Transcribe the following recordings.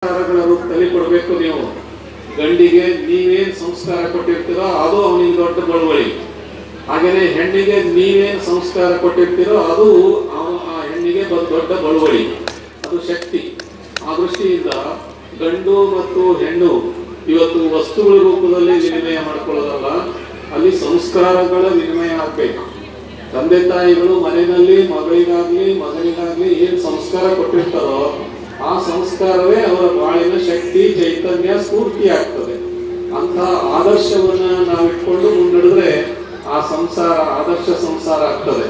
ಸಂಸ್ಕಾರಗಳ ರೂಪದಲ್ಲಿ ಕೊಡಬೇಕು. ನೀವು ಗಂಡಿಗೆ ನೀವೇನ್ ಸಂಸ್ಕಾರ ಕೊಟ್ಟಿರ್ತೀರೋ ಅದು ಅವನಿಗೆ ದೊಡ್ಡ ಬಳುವಳಿ. ಹಾಗೇನೆ ಹೆಣ್ಣಿಗೆ ನೀವೇನ್ ಸಂಸ್ಕಾರ ಕೊಟ್ಟಿರ್ತೀರೋ ಅದು ಆ ಹೆಣ್ಣಿಗೆ ದೊಡ್ಡ ಬಳುವಳಿ, ಅದು ಶಕ್ತಿ. ಆ ದೃಷ್ಟಿಯಿಂದ ಗಂಡು ಮತ್ತು ಹೆಣ್ಣು ಇವತ್ತು ವಸ್ತುಗಳ ರೂಪದಲ್ಲಿ ವಿನಿಮಯ ಮಾಡ್ಕೊಳ್ಳೋದಲ್ಲ, ಅಲ್ಲಿ ಸಂಸ್ಕಾರಗಳ ವಿನಿಮಯ ಆಗ್ಬೇಕು. ತಂದೆ ತಾಯಿಗಳು ಮನೆಯಲ್ಲಿ ಮಗಳಿಗಾಗ್ಲಿ ಮಗನಿಗಾಗ್ಲಿ ಏನ್ ಸಂಸ್ಕಾರ ಕೊಟ್ಟಿರ್ತಾರೋ ಆ ಸಂಸ್ಕಾರವೇ ಅವರ ಬಾಳಿನ ಶಕ್ತಿ, ಚೈತನ್ಯ, ಸ್ಫೂರ್ತಿ ಆಗ್ತದೆ. ಅಂತ ಆದರ್ಶವನ್ನ ನಾವಿಟ್ಕೊಂಡು ಮುನ್ನಡೆದ್ರೆ ಆ ಸಂಸಾರ ಆದರ್ಶ ಸಂಸಾರ ಆಗ್ತದೆ.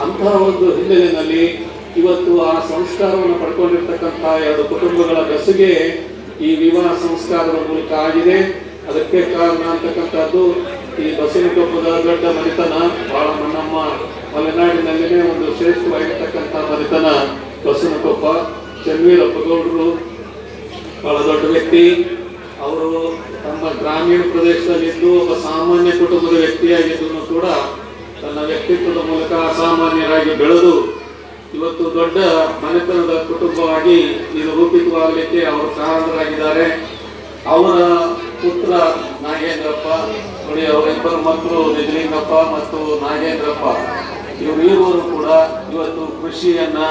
ಅಂತಹ ಒಂದು ಹಿನ್ನೆಲೆಯಲ್ಲಿ ಇವತ್ತು ಆ ಸಂಸ್ಕಾರವನ್ನು ಪಡ್ಕೊಂಡಿರ್ತಕ್ಕಂಥ ಎರಡು ಕುಟುಂಬಗಳ ಬೆಸುಗೆ ಈ ವಿವಾಹ ಸಂಸ್ಕಾರದ ಮೂಲಕ ಆಗಿದೆ. ಅದಕ್ಕೆ ಕಾರಣ ಅಂತಕ್ಕಂಥದ್ದು ಈ ಬಸವನಕೊಪ್ಪದ ದೊಡ್ಡ ಮನೆತನ, ಬಹಳ ನಮ್ಮ ಮಲೆನಾಡಿನಲ್ಲಿನೇ ಒಂದು ಶ್ರೇಷ್ಠವಾಗಿರ್ತಕ್ಕಂಥ ಮನೆತನ ಬಸವನಕೊಪ್ಪ. ಚನ್ನವೀರಪ್ಪ ಗೌಡರು ಬಹಳ ದೊಡ್ಡ ವ್ಯಕ್ತಿ. ಅವರು ತಮ್ಮ ಗ್ರಾಮೀಣ ಪ್ರದೇಶದಲ್ಲಿದ್ದು ಒಬ್ಬ ಸಾಮಾನ್ಯ ಕುಟುಂಬದ ವ್ಯಕ್ತಿಯಾಗಿದ್ದು ಕೂಡ ತನ್ನ ವ್ಯಕ್ತಿತ್ವದ ಮೂಲಕ ಅಸಾಮಾನ್ಯರಾಗಿ ಬೆಳೆದು ಇವತ್ತು ದೊಡ್ಡ ಮನೆತನದ ಕುಟುಂಬವಾಗಿ ಇದು ರೂಪಿತವಾಗಲಿಕ್ಕೆ ಅವರು ಕಾರಣರಾಗಿದ್ದಾರೆ. ಅವರ ಪುತ್ರ ನಾಗೇಂದ್ರಪ್ಪ ನೋಡಿ, ಅವರಿಬ್ಬರು ಮಕ್ಕಳು ನಿಜಲಿಂಗಪ್ಪ ಮತ್ತು ನಾಗೇಂದ್ರಪ್ಪ, ಇವರಿಬ್ಬರು ಕೂಡ ಇವತ್ತು ಕೃಷಿಯನ್ನ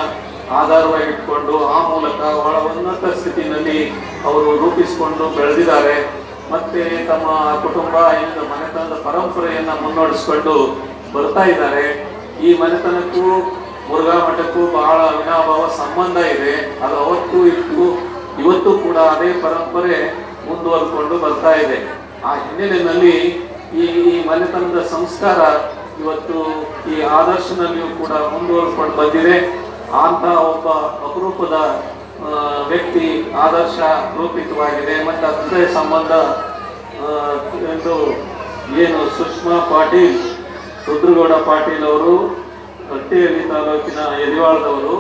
ಆಧಾರವಾಗಿಟ್ಕೊಂಡು ಆ ಮೂಲಕ ಬಹಳ ಉನ್ನತ ಸ್ಥಿತಿನಲ್ಲಿ ಅವರು ರೂಪಿಸಿಕೊಂಡು ಬೆಳೆದಿದ್ದಾರೆ. ಮತ್ತೆ ತಮ್ಮ ಕುಟುಂಬ ಇಂದು ಮನೆತನದ ಪರಂಪರೆಯನ್ನ ಮುನ್ನಡೆಸಿಕೊಂಡು ಬರ್ತಾ ಇದ್ದಾರೆ. ಈ ಮನೆತನಕ್ಕೂ ಮುರುಘಾ ಮಠಕ್ಕೂ ಬಹಳ ಅವಿನಾಭಾವ ಸಂಬಂಧ ಇದೆ. ಅದು ಅವತ್ತು ಇತ್ತು, ಇವತ್ತು ಕೂಡ ಅದೇ ಪರಂಪರೆ ಮುಂದುವರೆಕೊಂಡು ಬರ್ತಾ ಇದೆ. ಆ ಹಿನ್ನೆಲೆಯಲ್ಲಿ ಈ ಮನೆತನದ ಸಂಸ್ಕಾರ ಇವತ್ತು ಈ ಆದರ್ಶನಲ್ಲಿಯೂ ಕೂಡ ಮುಂದುವರೆಕೊಂಡು ಬಂದಿದೆ. ಅಂತ ಒಬ್ಬ ಅಪರೂಪದ ವ್ಯಕ್ತಿ ಆದರ್ಶ ರೂಪಿತವಾಗಿದೆ. ಮತ್ತು ಅದೇ ಸಂಬಂಧ ಏನು ಸುಷ್ಮಾ ಪಾಟೀಲ್, ರುದ್ರಗೌಡ ಪಾಟೀಲ್ ಅವರು ರಟ್ಟಿಹಳ್ಳಿ ತಾಲೂಕಿನ ಯದಿವಾಳದವರು,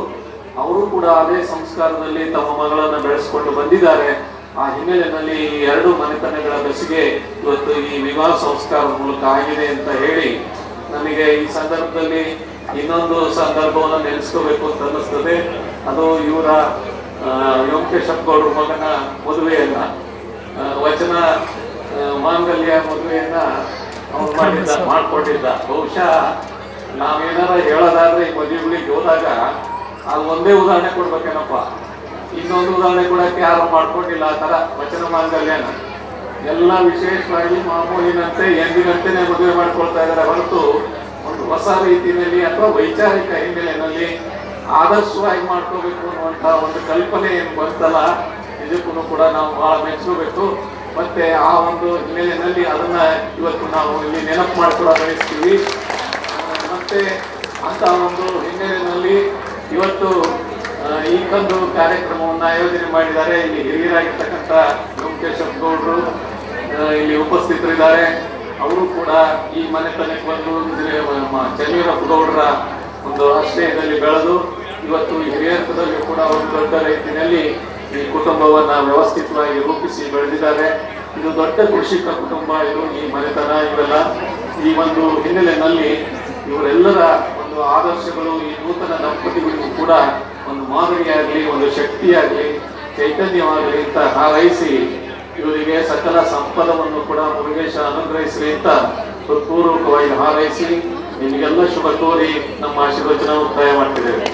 ಅವರು ಕೂಡ ಅದೇ ಸಂಸ್ಕಾರದಲ್ಲಿ ತಮ್ಮ ಮಗಳನ್ನು ಬೆಳೆಸಿಕೊಂಡು ಬಂದಿದ್ದಾರೆ. ಆ ಹಿನ್ನೆಲೆಯಲ್ಲಿ ಈ ಎರಡು ಮನೆತನಗಳ ಬೆಸುಗೆ ಇವತ್ತು ಈ ವಿವಾಹ ಸಂಸ್ಕಾರದ ಮೂಲಕ ಆಗಿದೆ ಅಂತ ಹೇಳಿ ನನಗೆ ಈ ಸಂದರ್ಭದಲ್ಲಿ ಇನ್ನೊಂದು ಸಂದರ್ಭವನ್ನು ನೆನೆಸ್ಕೋಬೇಕು ಅಂತ ಅನ್ನಿಸ್ತದೆ. ಅದು ಇವರ ವೆಂಕಟೇಶಪ್ಪ ಗೌಡ್ರ ಮಗನ ಮದುವೆಯನ್ನ, ವಚನ ಮಾಂಗಲ್ಯ ಮದುವೆಯನ್ನ ಅವನು ಮಾಡ್ಕೊಂಡಿದ್ದ. ಬಹುಶಃ ನಾವೇನಾರ ಹೇಳೋದಾದ್ರೆ ಈ ಮದುವೆಗಳಿಗೆ ಹೋದಾಗ ಅದು ಒಂದೇ ಉದಾಹರಣೆ ಕೊಡ್ಬೇಕೇನಪ್ಪ, ಇನ್ನೊಂದು ಉದಾಹರಣೆ ಕೊಡಕ್ಕೆ ಯಾರು ಮಾಡ್ಕೊಂಡಿಲ್ಲ. ಆ ತರ ವಚನ ಮಾಂಗಲ್ಯನ ಎಲ್ಲ ವಿಶೇಷವಾಗಿ ಮಾಮೂಲಿನಂತೆ ಎಂದಿನಂತೆನೆ ಮದುವೆ ಮಾಡ್ಕೊಳ್ತಾ ಇದ್ದಾರೆ ಹೊರತು ಒಂದು ಹೊಸ ರೀತಿಯಲ್ಲಿ ಅಥವಾ ವೈಚಾರಿಕ ಹಿನ್ನೆಲೆಯಲ್ಲಿ ಆದರ್ಶವಾಗಿ ಮಾಡ್ಕೋಬೇಕು ಅನ್ನುವಂಥ ಒಂದು ಕಲ್ಪನೆ ಏನು ಬಂತಲ್ಲ, ಇದಕ್ಕೂ ಕೂಡ ನಾವು ಬಹಳ ಮೆಚ್ಚಬೇಕು. ಮತ್ತೆ ಆ ಒಂದು ಹಿನ್ನೆಲೆಯಲ್ಲಿ ಅದನ್ನ ಇವತ್ತು ನಾವು ಇಲ್ಲಿ ನೆನಪು ಮಾಡ್ಕೊಳ್ಳೋ ಬಯಸ್ತೀವಿ. ಮತ್ತೆ ಅಂತ ಒಂದು ಹಿನ್ನೆಲೆಯಲ್ಲಿ ಇವತ್ತು ಈ ಒಂದು ಕಾರ್ಯಕ್ರಮವನ್ನು ಆಯೋಜನೆ ಮಾಡಿದ್ದಾರೆ. ಇಲ್ಲಿ ಹಿರಿಯರಾಗಿರ್ತಕ್ಕಂಥ ವೆಂಕಟೇಶಪ್ಪ ಗೌಡರು ಇಲ್ಲಿ ಉಪಸ್ಥಿತರಿದ್ದಾರೆ. ಅವರು ಕೂಡ ಈ ಮನೆತನಕ್ಕೆ ಬಂದು ಚನ್ನವೀರಪ್ಪ ಗೌಡರ ಒಂದು ಆಶ್ರಯದಲ್ಲಿ ಬೆಳೆದು ಇವತ್ತು ಹಿರಿಯರ್ಥದಲ್ಲಿ ಕೂಡ ಒಂದು ದೊಡ್ಡ ರೀತಿಯಲ್ಲಿ ಈ ಕುಟುಂಬವನ್ನ ವ್ಯವಸ್ಥಿತವಾಗಿ ರೂಪಿಸಿ ಬೆಳೆದಿದ್ದಾರೆ. ಇದು ದೊಡ್ಡ ಕೃಷಿಕ ಕುಟುಂಬ, ಇದು ಈ ಮನೆತನ. ಇವೆಲ್ಲ ಈ ಒಂದು ಹಿನ್ನೆಲೆಯಲ್ಲಿ ಇವರೆಲ್ಲರ ಒಂದು ಆದರ್ಶಗಳು ಈ ನೂತನ ದಂಪತಿಗಳಿಗೂ ಕೂಡ ಒಂದು ಮಾದರಿಯಾಗಲಿ, ಒಂದು ಶಕ್ತಿಯಾಗಲಿ, ಚೈತನ್ಯವಾಗಲಿ ಅಂತ ಹಾರೈಸಿ ಇವರಿಗೆ ಸಕಲ ಸಂಪದವನ್ನು ಕೂಡ ಮುರುಗೇಶ ಅನುಗ್ರಹಿಸಲಿ ಅಂತ ಹೃತ್ಪೂರ್ವಕವಾಗಿ ಹಾರೈಸಿ ನಿಮಗೆಲ್ಲ ಶುಭ ಕೋರಿ ನಮ್ಮ ಆಶೀರ್ವಚನ ಒತ್ತಾಯ ಮಾಡ್ತಿದ್ದೇವೆ.